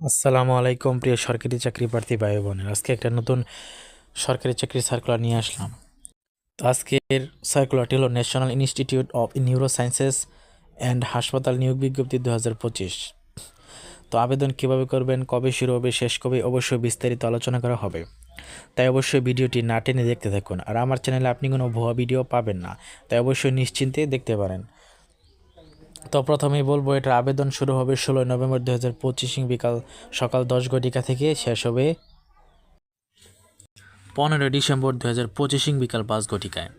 আসসালামু আলাইকুম প্রিয় সরকারি চাকরি প্রার্থী ভাই বোনের, আজকে একটা নতুন সরকারি চাকরির সার্কুলার নিয়ে আসলাম। তো আজকের সার্কুলারটি হলো national institute of neuro sciences and হাসপাতাল নিয়োগ বিজ্ঞপ্তি 2025। তো আবেদন কিভাবে করবেন, কবে শুরু হবে, শেষ কবে, অবশ্যই বিস্তারিত আলোচনা করা হবে। তাই অবশ্যই ভিডিওটি না টেনে দেখতে থাকুন। আর আমার চ্যানেলে আপনি কোনো ভুয়া ভিডিও পাবেন না, তাই অবশ্যই নিশ্চিন্তে দেখতে পারেন। তো প্রথমেই বলবো, এটার আবেদন শুরু হবে 16 নভেম্বর 2025 বিকাল সকাল 10 ঘটিকা থেকে, শেষ হবে 15 ডিসেম্বর 2025 বিকাল 5 ঘটিকায়।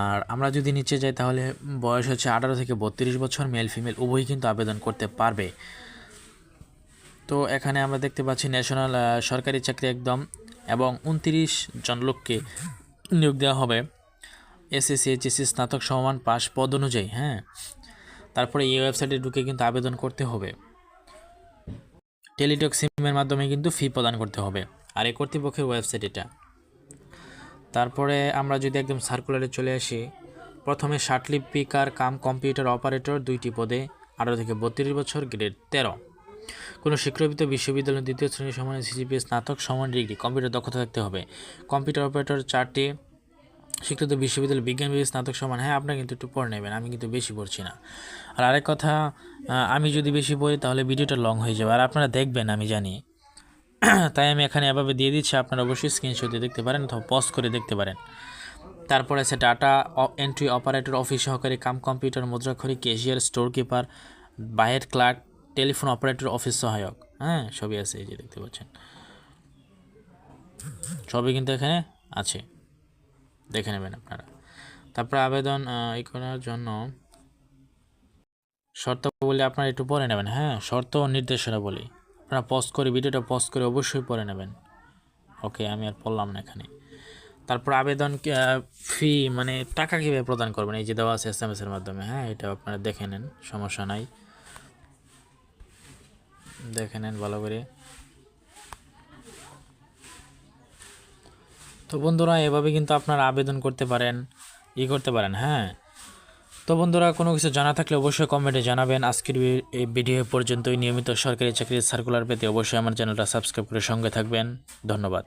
আর আমরা যদি নিচে যাই তাহলে বয়স হচ্ছে 18 থেকে 32 বছর, মেল ফিমেল উভয়ই কিন্তু আবেদন করতে পারবে। তো এখানে আমরা দেখতে পাচ্ছি ন্যাশনাল সরকারি চাকরি একদম, এবং 29 জন লোককে নিয়োগ দেওয়া হবে। এসএসসি এইচএসসি স্নাতক সমমান পাস পদ অনুযায়ী। তারপরে এই ওয়েবসাইটে ঢুকে কিন্তু আবেদন করতে হবে। টেলিটক সিমের মাধ্যমে কিন্তু ফি প্রদান করতে হবে। আর এই কর্তৃপক্ষের ওয়েবসাইট এটা। তারপরে আমরা যদি একদম সার্কুলারে চলে আসি, প্রথমে ষাটলিপিকার কাম কম্পিউটার অপারেটর 2টি পদে, 18 থেকে 32 বছর, গ্রেড 13। কোনো স্বীকৃত বিশ্ববিদ্যালয়ের 2য় শ্রেণীর সমানের সিজিপিএ স্নাতক সমান ডিগ্রি, কম্পিউটার দক্ষতা থাকতে হবে। কম্পিউটার অপারেটর 4টি স্বীকৃত বিশ্ববিদ্যালয় বিজ্ঞান বিভাগে স্নাতক সমান। আপনারা কিন্তু একটু পড়ে নেবেন, আমি কিন্তু বেশি পড়ছি না। আর আরেক কথা, আমি যদি বেশি পড়ি তাহলে ভিডিওটা লং হয়ে যাবে, আর আপনারা দেখবেন আমি জানি, তাই আমি এখানে এভাবে দিয়ে দিচ্ছি। আপনারা অবশ্যই স্ক্রিনশট দিয়ে দেখতে পারেন অথবা পজ করে দেখতে পারেন। তারপরে আছে ডাটা এন্ট্রি অপারেটর, অফিস সহকারী কাম কম্পিউটার মুদ্রাক্ষরী, ক্যাশিয়ার, স্টোর কিপার, বাহের ক্লার্ক, টেলিফোন অপারেটর, অফিস সহায়ক। সবই আছে, এই যে দেখতে পাচ্ছেন, সবই কিন্তু এখানে আছে, দেখে নেবেন আপনারা। তারপরে আবেদন করার জন্য শর্তাবলী আপনারা একটু পড়ে নেবেন। শর্ত ও নির্দেশনাবলী আপনারা পজ করে, ভিডিওটা পজ করে অবশ্যই পড়ে নেবেন। ওকে, আমি আর পড়লাম না এখানে। তারপর আবেদন ফি মানে টাকা কীভাবে প্রদান করবেন, এই যে দেওয়া আছে SMS এর মাধ্যমে। এটা আপনারা দেখে নেন, সমস্যা নাই, দেখে নেন ভালো করে। তো বন্ধুরা, এভাবে কিন্তু আপনারা আবেদন করতে পারেন, করতে পারেন। তো বন্ধুরা, কোনো কিছু জানা থাকলে অবশ্যই কমেন্টে জানাবেন। আজকের এই ভিডিও পর্যন্তই। নিয়মিত সরকারি চাকরির সার্কুলার পেতে অবশ্যই আমার চ্যানেলটা সাবস্ক্রাইব করে সঙ্গে থাকবেন। ধন্যবাদ।